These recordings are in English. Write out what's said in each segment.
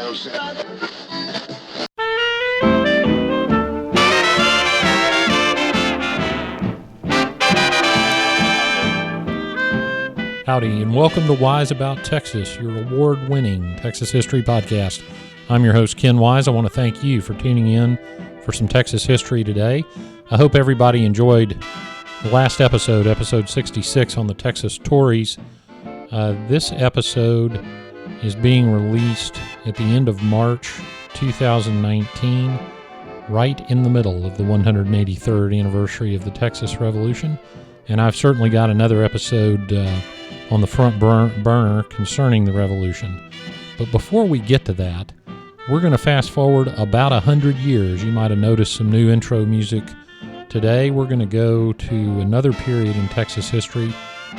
Howdy, and welcome to Wise About Texas, your award-winning Texas history podcast. I'm your host, Ken Wise. I want to thank you for tuning in for some Texas history today. I hope everybody enjoyed the last episode, episode 66 on the Texas Tories. This episode is being released at the end of March 2019, right in the middle of the 183rd anniversary of the Texas Revolution. And I've certainly got another episode on the front burner concerning the revolution. But before we get to that, we're going to fast forward about 100 years. You might have noticed some new intro music. Today we're going to go to another period in Texas history,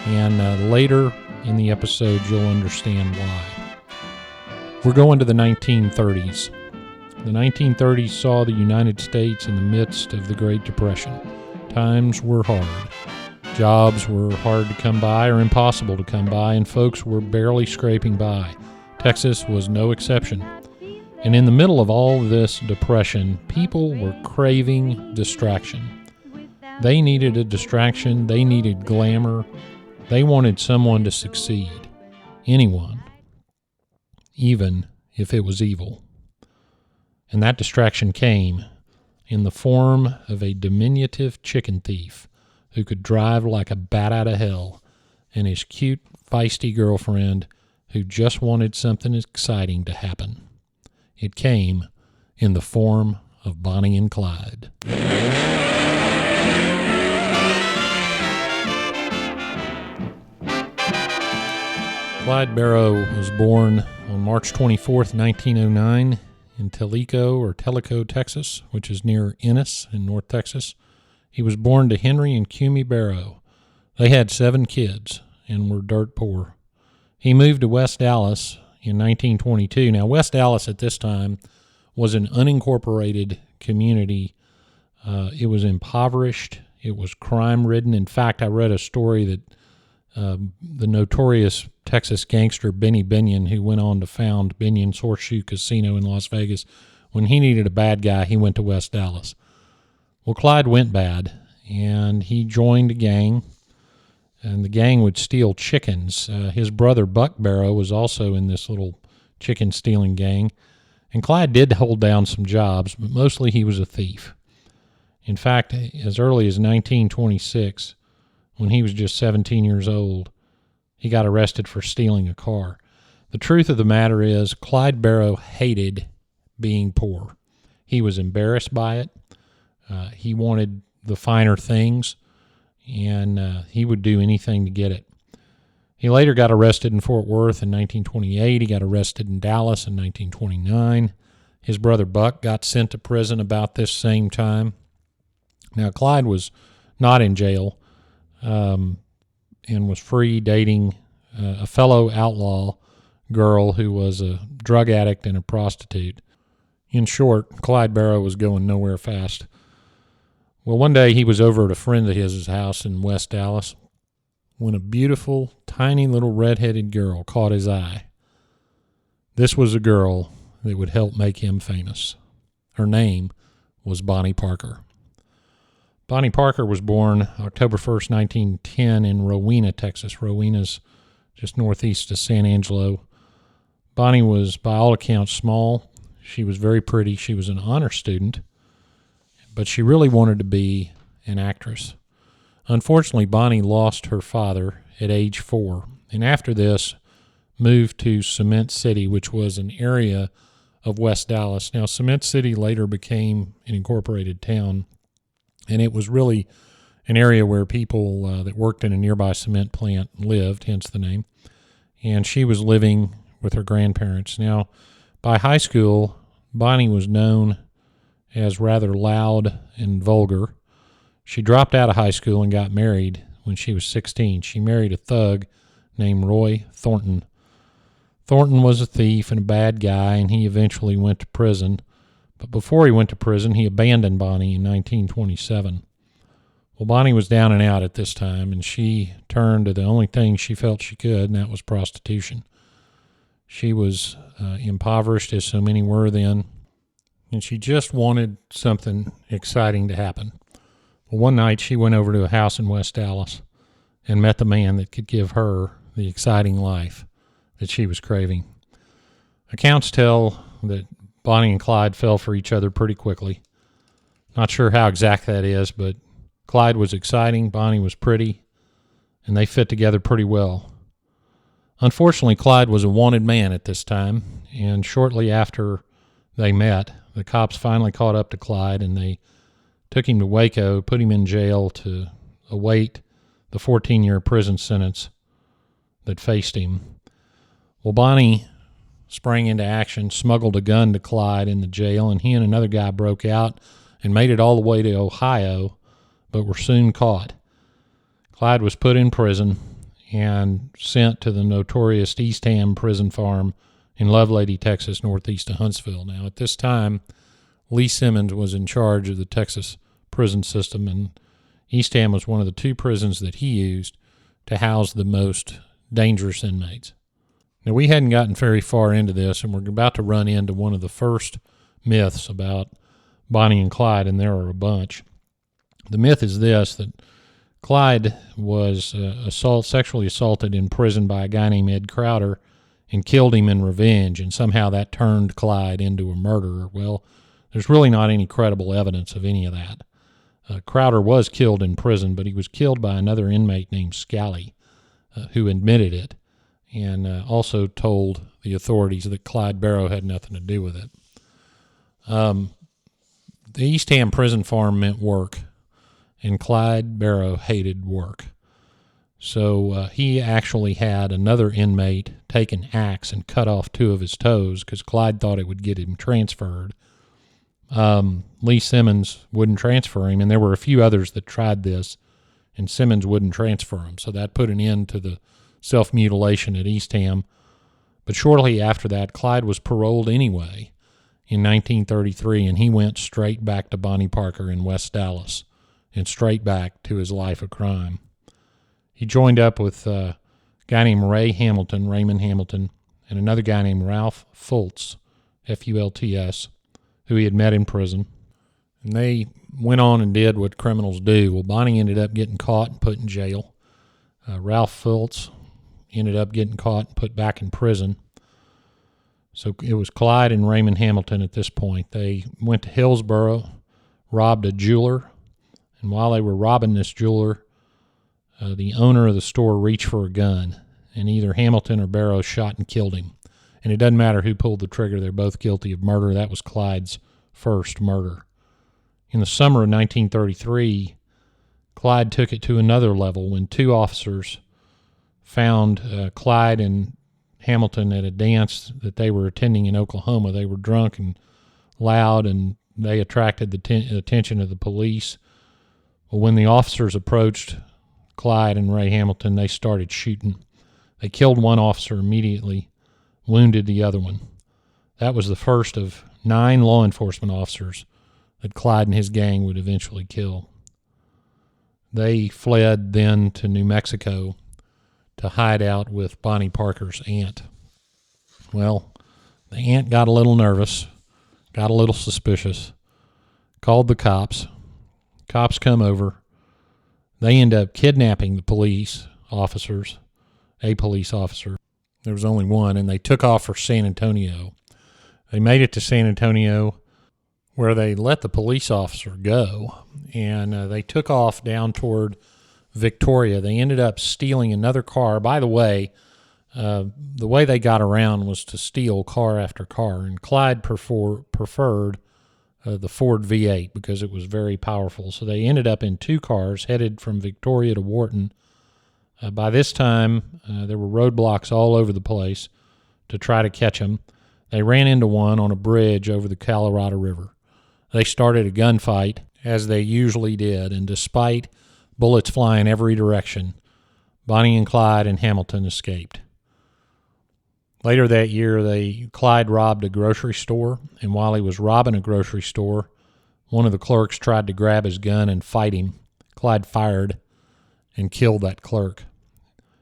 and later in the episode you'll understand why. We're going to the 1930s. The 1930s saw the United States in the midst of the Great Depression. Times were hard. Jobs were hard to come by or impossible to come by, and folks were barely scraping by. Texas was no exception. And in the middle of all this depression, people were craving distraction. They needed a distraction. They needed glamour. They wanted someone to succeed. Anyone. Even if it was evil. And that distraction came in the form of a diminutive chicken thief who could drive like a bat out of hell, and his cute, feisty girlfriend who just wanted something exciting to happen. It came in the form of Bonnie and Clyde. Clyde Barrow was born on March 24th, 1909 in Tellico, Texas, which is near Ennis in North Texas. He was born to Henry and Cumie Barrow. They had 7 kids and were dirt poor. He moved to West Dallas in 1922. Now, West Dallas at this time was an unincorporated community. It was impoverished. It was crime-ridden. In fact, I read a story that the notorious Texas gangster Benny Binion, who went on to found Binion's Horseshoe Casino in Las Vegas, when he needed a bad guy, he went to West Dallas. Well, Clyde went bad, and he joined a gang, and the gang would steal chickens. His brother, Buck Barrow, was also in this little chicken-stealing gang, and Clyde did hold down some jobs, but mostly he was a thief. In fact, as early as 1926, when he was just 17 years old, he got arrested for stealing a car. The truth of the matter is, Clyde Barrow hated being poor. He was embarrassed by it. He wanted the finer things, and he would do anything to get it. He later got arrested in Fort Worth in 1928. He got arrested in Dallas in 1929. His brother Buck got sent to prison about this same time. Now, Clyde was not in jail and was free, dating a fellow outlaw girl who was a drug addict and a prostitute. In short, Clyde Barrow was going nowhere fast. Well, one day he was over at a friend of his house in West Dallas when a beautiful, tiny little red-headed girl caught his eye. This was a girl that would help make him famous. Her name was Bonnie Parker. Bonnie Parker was born October 1st, 1910 in Rowena, Texas. Rowena's just northeast of San Angelo. Bonnie was, by all accounts, small. She was very pretty. She was an honor student, but she really wanted to be an actress. Unfortunately, Bonnie lost her father at age 4, and after this moved to Cement City, which was an area of West Dallas. Now, Cement City later became an incorporated town, and it was really an area where people that worked in a nearby cement plant lived, hence the name. And she was living with her grandparents. Now, by high school, Bonnie was known as rather loud and vulgar. She dropped out of high school and got married when she was 16. She married a thug named Roy Thornton. Thornton was a thief and a bad guy, and he eventually went to prison. But before he went to prison, he abandoned Bonnie in 1927. Well, Bonnie was down and out at this time, and she turned to the only thing she felt she could, and that was prostitution. She was impoverished, as so many were then, and she just wanted something exciting to happen. Well, one night she went over to a house in West Dallas and met the man that could give her the exciting life that she was craving. Accounts tell that Bonnie and Clyde fell for each other pretty quickly. Not sure how exact that is, but Clyde was exciting, Bonnie was pretty, and they fit together pretty well. Unfortunately, Clyde was a wanted man at this time, and shortly after they met, the cops finally caught up to Clyde, and they took him to Waco, put him in jail to await the 14-year prison sentence that faced him. Well, Bonnie sprang into action, smuggled a gun to Clyde in the jail, and he and another guy broke out and made it all the way to Ohio, but were soon caught. Clyde was put in prison and sent to the notorious East Ham prison farm in Lovelady, Texas, northeast of Huntsville. Now, at this time, Lee Simmons was in charge of the Texas prison system, and East Ham was one of the two prisons that he used to house the most dangerous inmates. Now, we hadn't gotten very far into this, and we're about to run into one of the first myths about Bonnie and Clyde, and there are a bunch. The myth is this, that Clyde was sexually assaulted in prison by a guy named Ed Crowder and killed him in revenge, and somehow that turned Clyde into a murderer. Well, there's really not any credible evidence of any of that. Crowder was killed in prison, but he was killed by another inmate named Scally, who admitted it, and also told the authorities that Clyde Barrow had nothing to do with it. The East Ham prison farm meant work, and Clyde Barrow hated work. So he actually had another inmate take an axe and cut off 2 of his toes because Clyde thought it would get him transferred. Lee Simmons wouldn't transfer him, and there were a few others that tried this, and Simmons wouldn't transfer him. So that put an end to the self-mutilation at East Ham. But shortly after that, Clyde was paroled anyway in 1933, and he went straight back to Bonnie Parker in West Dallas and straight back to his life of crime. He joined up with a guy named Raymond Hamilton, and another guy named Ralph Fultz, F-U-L-T-S, who he had met in prison. And they went on and did what criminals do. Well, Bonnie ended up getting caught and put in jail. Ralph Fultz ended up getting caught and put back in prison. So it was Clyde and Raymond Hamilton at this point. They went to Hillsboro, robbed a jeweler, and while they were robbing this jeweler, the owner of the store reached for a gun, and either Hamilton or Barrow shot and killed him. And it doesn't matter who pulled the trigger. They're both guilty of murder. That was Clyde's first murder. In the summer of 1933, Clyde took it to another level when 2 officers found Clyde and Hamilton at a dance that they were attending in Oklahoma. They were drunk and loud, and they attracted the attention of the police. Well, when the officers approached Clyde and Ray Hamilton, they started shooting. They killed one officer immediately, wounded the other one. That was the first of 9 law enforcement officers that Clyde and his gang would eventually kill. They fled then to New Mexico to hide out with Bonnie Parker's aunt. Well, the aunt got a little nervous, got a little suspicious, called the cops. Cops come over. They end up kidnapping the police officers, a police officer. There was only one, and they took off for San Antonio. They made it to San Antonio, where they let the police officer go, and they took off down toward Victoria. They ended up stealing another car. By the way they got around was to steal car after car, and Clyde preferred the Ford V8 because it was very powerful. So they ended up in 2 cars headed from Victoria to Wharton. By this time, there were roadblocks all over the place to try to catch them. They ran into one on a bridge over the Colorado River. They started a gunfight, as they usually did, and despite bullets flying every direction, Bonnie and Clyde and Hamilton escaped. Later that year, Clyde robbed a grocery store, and while he was robbing a grocery store, one of the clerks tried to grab his gun and fight him. Clyde fired and killed that clerk.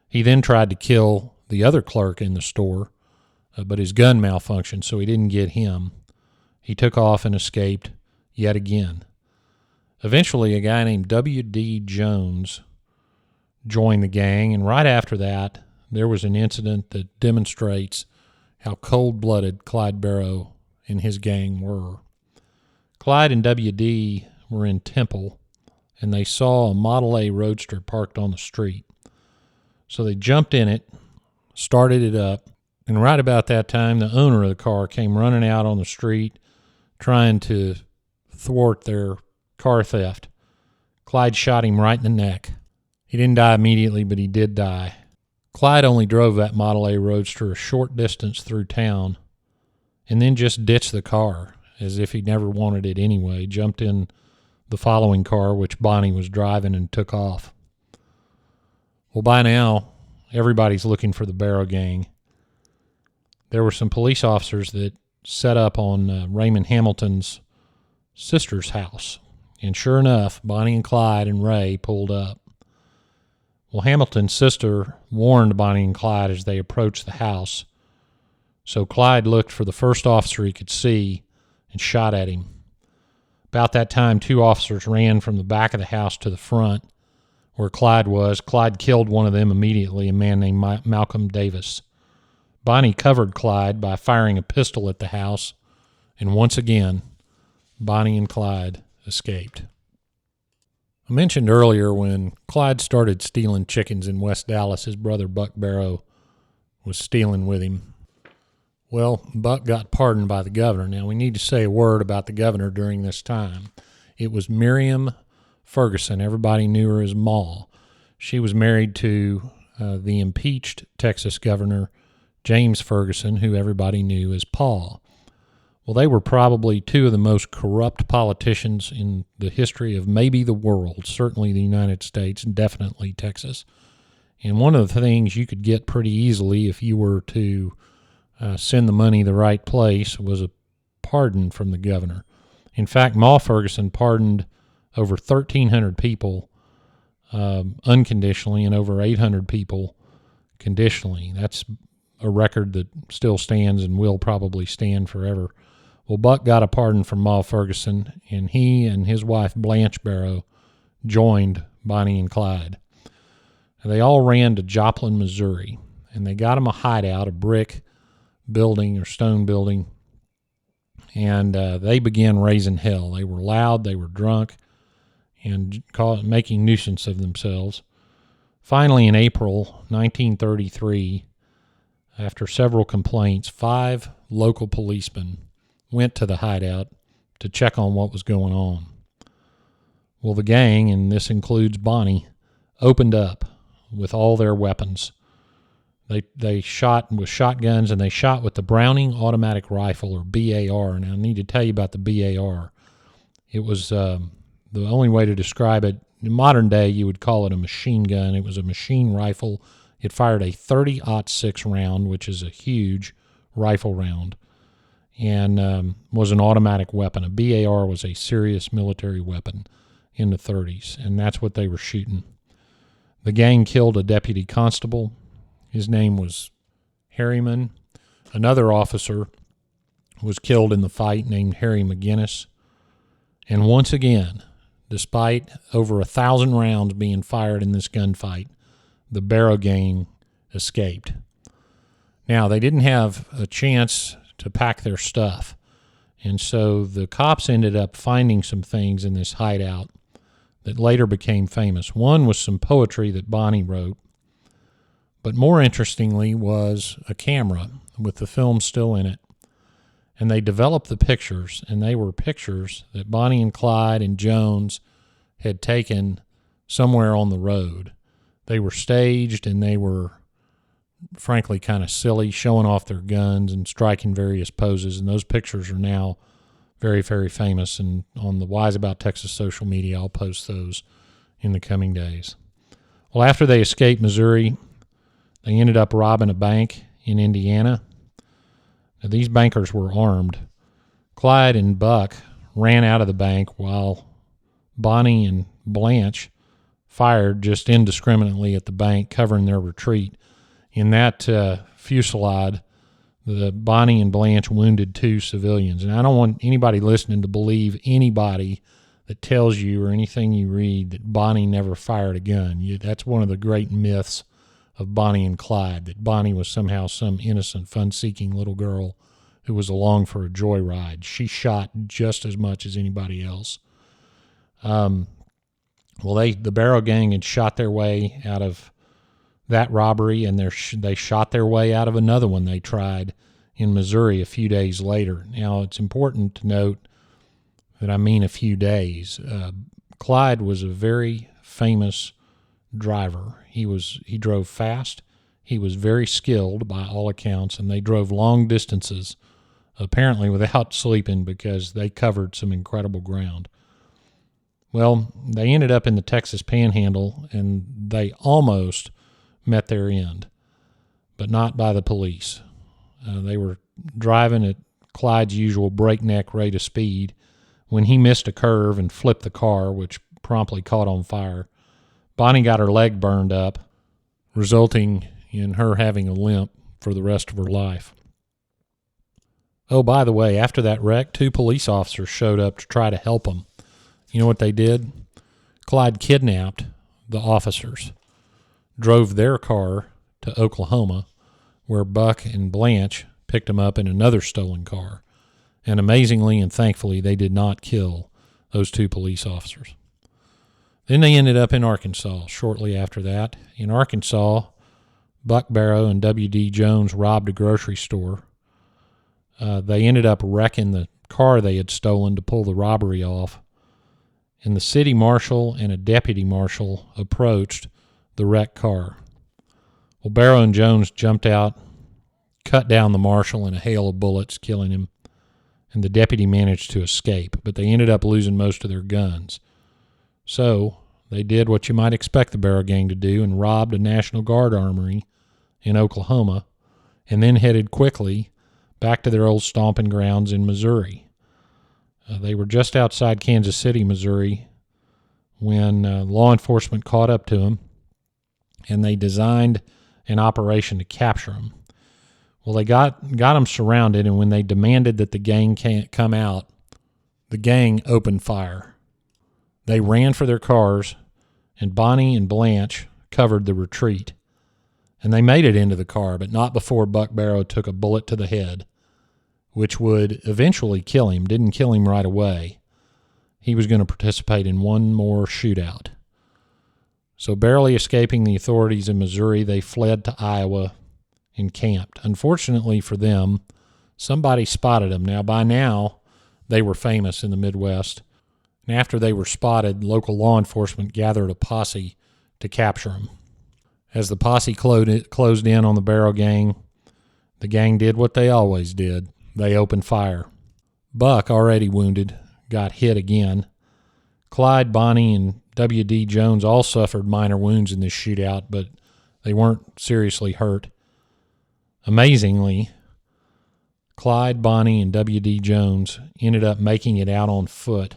He then tried to kill the other clerk in the store, but his gun malfunctioned, so he didn't get him. He took off and escaped yet again. Eventually, a guy named W.D. Jones joined the gang, and right after that, there was an incident that demonstrates how cold-blooded Clyde Barrow and his gang were. Clyde and W.D. were in Temple, and they saw a Model A Roadster parked on the street. So they jumped in it, started it up, and right about that time, the owner of the car came running out on the street trying to thwart their car theft. Clyde shot him right in the neck. He didn't die immediately, but he did die. Clyde only drove that Model A Roadster a short distance through town and then just ditched the car as if he never wanted it anyway, jumped in the following car, which Bonnie was driving, and took off. Well, by now, everybody's looking for the Barrow gang. There were some police officers that set up on Raymond Hamilton's sister's house. And sure enough, Bonnie and Clyde and Ray pulled up. Well, Hamilton's sister warned Bonnie and Clyde as they approached the house. So Clyde looked for the first officer he could see and shot at him. About that time, two officers ran from the back of the house to the front where Clyde was. Clyde killed one of them immediately, a man named Malcolm Davis. Bonnie covered Clyde by firing a pistol at the house, and once again, Bonnie and Clyde escaped. I mentioned earlier when Clyde started stealing chickens in West Dallas, his brother Buck Barrow was stealing with him. Well, Buck got pardoned by the governor. Now, we need to say a word about the governor during this time. It was Miriam Ferguson. Everybody knew her as Ma. She was married to the impeached Texas governor, James Ferguson, who everybody knew as Paul. Well, they were probably two of the most corrupt politicians in the history of maybe the world, certainly the United States, and definitely Texas. And one of the things you could get pretty easily if you were to send the money the right place was a pardon from the governor. In fact, Ma Ferguson pardoned over 1,300 people unconditionally and over 800 people conditionally. That's a record that still stands and will probably stand forever. Well, Buck got a pardon from Ma Ferguson, and he and his wife Blanche Barrow joined Bonnie and Clyde. And they all ran to Joplin, Missouri, and they got them a hideout, a brick building or stone building, and they began raising hell. They were loud, they were drunk, and making nuisance of themselves. Finally, in April 1933, after several complaints, 5 local policemen went to the hideout to check on what was going on. Well, the gang, and this includes Bonnie, opened up with all their weapons. They shot with shotguns, and they shot with the Browning automatic rifle, or BAR. Now, I need to tell you about the BAR. It was the only way to describe it. In modern day, you would call it a machine gun. It was a machine rifle. It fired a 30-06 round, which is a huge rifle round, and was an automatic weapon. A BAR was a serious military weapon in the 30s, and that's what they were shooting. The gang killed a deputy constable. His name was Harriman. Another officer was killed in the fight named Harry McGinnis. And once again, despite over 1,000 rounds being fired in this gunfight, the Barrow gang escaped. Now, they didn't have a chance to pack their stuff, and so the cops ended up finding some things in this hideout that later became famous. One was some poetry that Bonnie wrote, but more interestingly was a camera with the film still in it. And they developed the pictures, and they were pictures that Bonnie and Clyde and Jones had taken somewhere on the road. They were staged, and they were, frankly, kind of silly, showing off their guns and striking various poses. And those pictures are now very, very famous. And on the Wise About Texas social media, I'll post those in the coming days. Well, after they escaped Missouri, they ended up robbing a bank in Indiana. Now, these bankers were armed. Clyde and Buck ran out of the bank while Bonnie and Blanche fired just indiscriminately at the bank, covering their retreat. In that fusillade, the Bonnie and Blanche wounded 2 civilians. And I don't want anybody listening to believe anybody that tells you or anything you read that Bonnie never fired a gun. That's one of the great myths of Bonnie and Clyde, that Bonnie was somehow some innocent, fun-seeking little girl who was along for a joyride. She shot just as much as anybody else. The Barrow Gang had shot their way out of that robbery, and they shot their way out of another one they tried in Missouri a few days later. Now, it's important to note that I mean a few days. Clyde was a very famous driver. He drove fast. He was very skilled by all accounts, and they drove long distances, apparently without sleeping, because they covered some incredible ground. Well, they ended up in the Texas Panhandle, and they almost met their end, but not by the police. They were driving at Clyde's usual breakneck rate of speed when he missed a curve and flipped the car, which promptly caught on fire. Bonnie got her leg burned up, resulting in her having a limp for the rest of her life. Oh, by the way, after that wreck, 2 police officers showed up to try to help them. You know what they did? Clyde kidnapped the officers, drove their car to Oklahoma, where Buck and Blanche picked them up in another stolen car. And amazingly and thankfully, they did not kill those 2 police officers. Then they ended up in Arkansas shortly after that. In Arkansas, Buck Barrow and W.D. Jones robbed a grocery store. They ended up wrecking the car they had stolen to pull the robbery off. And the city marshal and a deputy marshal approached the wrecked car. Well, Barrow and Jones jumped out, cut down the marshal in a hail of bullets, killing him, and the deputy managed to escape, but they ended up losing most of their guns. So they did what you might expect the Barrow Gang to do and robbed a National Guard armory in Oklahoma, and then headed quickly back to their old stomping grounds in Missouri. They were just outside Kansas City, Missouri, when law enforcement caught up to them, and they designed an operation to capture them. Well, they got them surrounded, and when they demanded that the gang can't come out, the gang opened fire. They ran for their cars, and Bonnie and Blanche covered the retreat. And they made it into the car, but not before Buck Barrow took a bullet to the head, which would eventually kill him. Didn't kill him right away. He was going to participate in one more shootout. So barely escaping the authorities in Missouri, they fled to Iowa and camped. Unfortunately for them, somebody spotted them. Now, by now, they were famous in the Midwest. And after they were spotted, local law enforcement gathered a posse to capture them. As the posse closed in on the Barrow Gang, the gang did what they always did. They opened fire. Buck, already wounded, got hit again. Clyde, Bonnie, and W.D. Jones all suffered minor wounds in this shootout, but they weren't seriously hurt. Amazingly, Clyde, Bonnie, and W.D. Jones ended up making it out on foot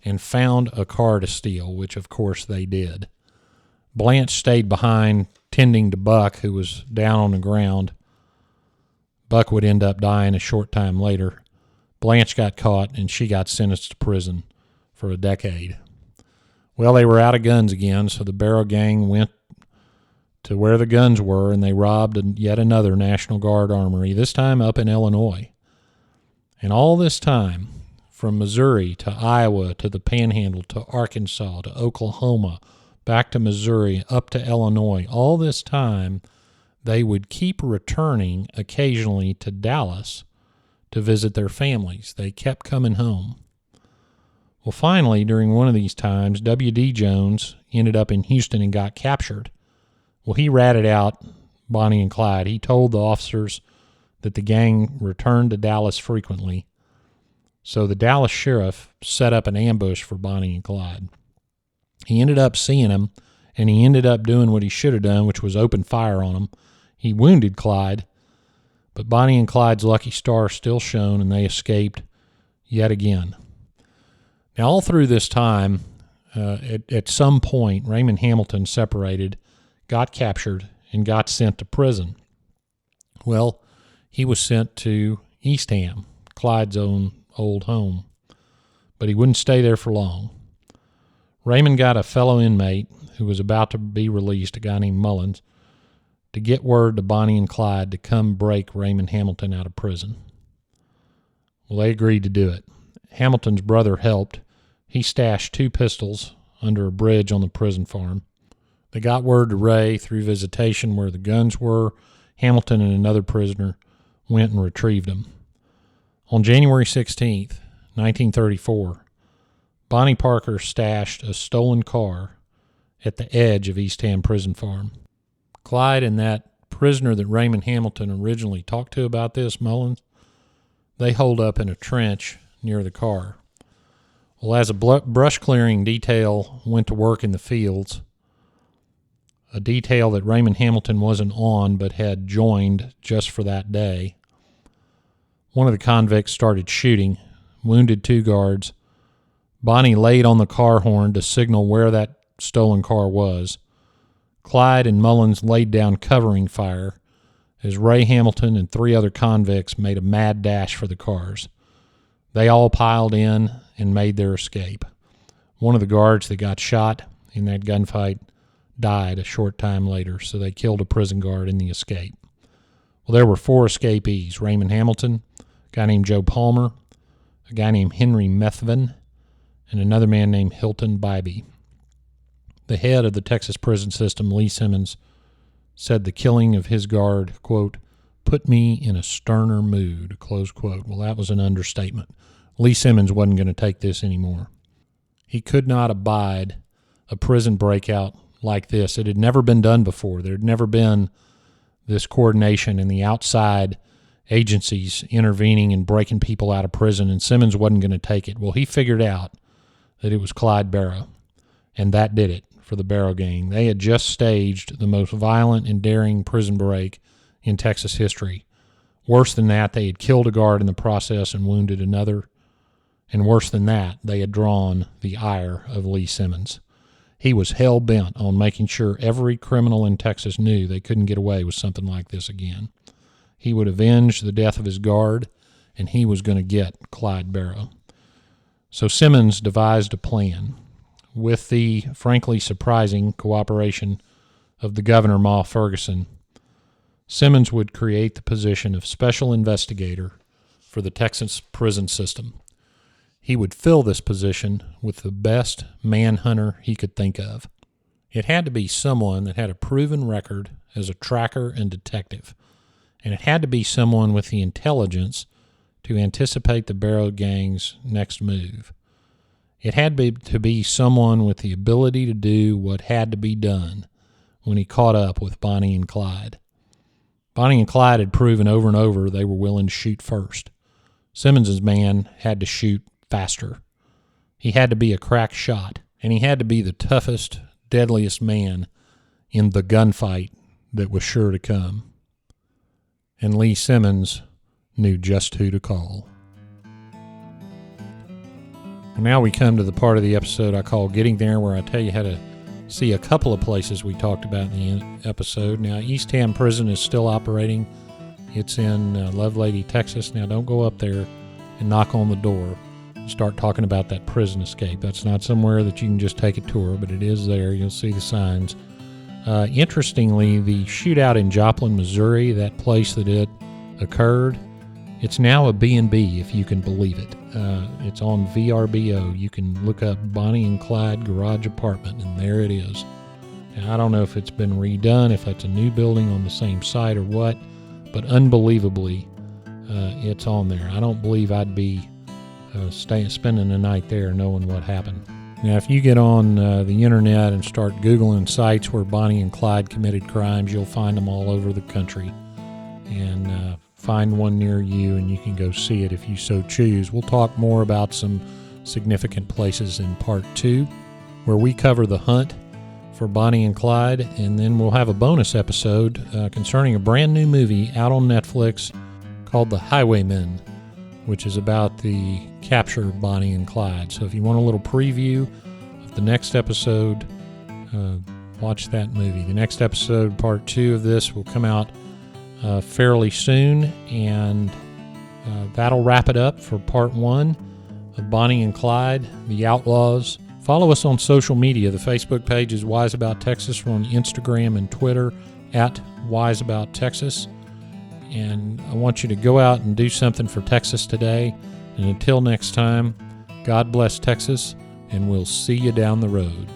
and found a car to steal, which of course they did. Blanche stayed behind, tending to Buck, who was down on the ground. Buck would end up dying a short time later. Blanche got caught, and she got sentenced to prison for a decade. Well, they were out of guns again, so the Barrow Gang went to where the guns were, and they robbed yet another National Guard armory, this time up in Illinois. And all this time, from Missouri to Iowa to the Panhandle to Arkansas to Oklahoma, back to Missouri, up to Illinois, all this time, they would keep returning occasionally to Dallas to visit their families. They kept coming home. Well, finally, during one of these times, W.D. Jones ended up in Houston and got captured. Well, he ratted out Bonnie and Clyde. He told the officers that the gang returned to Dallas frequently. So the Dallas sheriff set up an ambush for Bonnie and Clyde. He ended up seeing him, and he ended up doing what he should have done, which was open fire on him. He wounded Clyde, but Bonnie and Clyde's lucky star still shone, and they escaped yet again. Now, all through this time, at some point, Raymond Hamilton separated, got captured, and got sent to prison. Well, he was sent to Eastham, Clyde's own old home. But he wouldn't stay there for long. Raymond got a fellow inmate who was about to be released, a guy named Mullins, to get word to Bonnie and Clyde to come break Raymond Hamilton out of prison. Well, they agreed to do it. Hamilton's brother helped. He stashed 2 pistols under a bridge on the prison farm. They got word to Ray through visitation where the guns were. Hamilton and another prisoner went and retrieved them. On January 16th, 1934, Bonnie Parker stashed a stolen car at the edge of Eastham Prison Farm. Clyde and that prisoner that Raymond Hamilton originally talked to about this, Mullins, they holed up in a trench near the car. Well, as a brush clearing detail went to work in the fields, a detail that Raymond Hamilton wasn't on but had joined just for that day, one of the convicts started shooting, wounded 2 guards. Bonnie laid on the car horn to signal where that stolen car was. Clyde and Mullins laid down covering fire as Ray Hamilton and 3 other convicts made a mad dash for the cars. They all piled in and made their escape. One of the guards that got shot in that gunfight died a short time later, so they killed a prison guard in the escape. Well, there were 4 escapees: Raymond Hamilton, a guy named Joe Palmer, a guy named Henry Methvin, and another man named Hilton Bybee. The head of the Texas prison system, Lee Simmons, said the killing of his guard, quote, put me in a sterner mood, close quote. Well, that was an understatement. Lee Simmons wasn't going to take this anymore. He could not abide a prison breakout like this. It had never been done before. There had never been this coordination and the outside agencies intervening and breaking people out of prison, and Simmons wasn't going to take it. Well, he figured out that it was Clyde Barrow, and that did it for the Barrow gang. They had just staged the most violent and daring prison break in Texas history. Worse than that, they had killed a guard in the process and wounded another. And worse than that, they had drawn the ire of Lee Simmons. He was hell-bent on making sure every criminal in Texas knew they couldn't get away with something like this again. He would avenge the death of his guard, and he was going to get Clyde Barrow. So Simmons devised a plan with the frankly surprising cooperation of the Governor Ma Ferguson. Simmons would create the position of special investigator for the Texas prison system. He would fill this position with the best manhunter he could think of. It had to be someone that had a proven record as a tracker and detective, and it had to be someone with the intelligence to anticipate the Barrow gang's next move. It had to be someone with the ability to do what had to be done when he caught up with Bonnie and Clyde. Bonnie and Clyde had proven over and over they were willing to shoot first. Simmons's man had to shoot faster. He had to be a crack shot, and he had to be the toughest, deadliest man in the gunfight that was sure to come. And Lee Simmons knew just who to call. And now we come to the part of the episode I call Getting There, where I tell you how to see a couple of places we talked about in the episode. Now, Eastham Prison is still operating. It's in Lovelady, Texas. Now, don't go up there and knock on the door and start talking about that prison escape. That's not somewhere that you can just take a tour, but it is there. You'll see the signs. Interestingly, the shootout in Joplin, Missouri, that place that it occurred, it's now a B&B, if you can believe it. It's on VRBO. You can look up Bonnie and Clyde Garage Apartment, and there it is. Now, I don't know if it's been redone, if it's a new building on the same site or what, but unbelievably, it's on there. I don't believe I'd be spending the night there knowing what happened. Now, if you get on the internet and start Googling sites where Bonnie and Clyde committed crimes, you'll find them all over the country. And find one near you, and you can go see it if you so choose. We'll talk more about some significant places in Part 2, where we cover the hunt for Bonnie and Clyde, and then we'll have a bonus episode concerning a brand new movie out on Netflix called The Highwaymen, which is about the capture of Bonnie and Clyde. So if you want a little preview of the next episode, watch that movie. The next episode, Part 2 of this, will come out fairly soon, and that'll wrap it up for part 1 of Bonnie and Clyde, the Outlaws. Follow us on social media. The Facebook page is Wise About Texas. We're on Instagram and Twitter at Wise About Texas. And I want you to go out and do something for Texas today. And until next time, God bless Texas, and we'll see you down the road.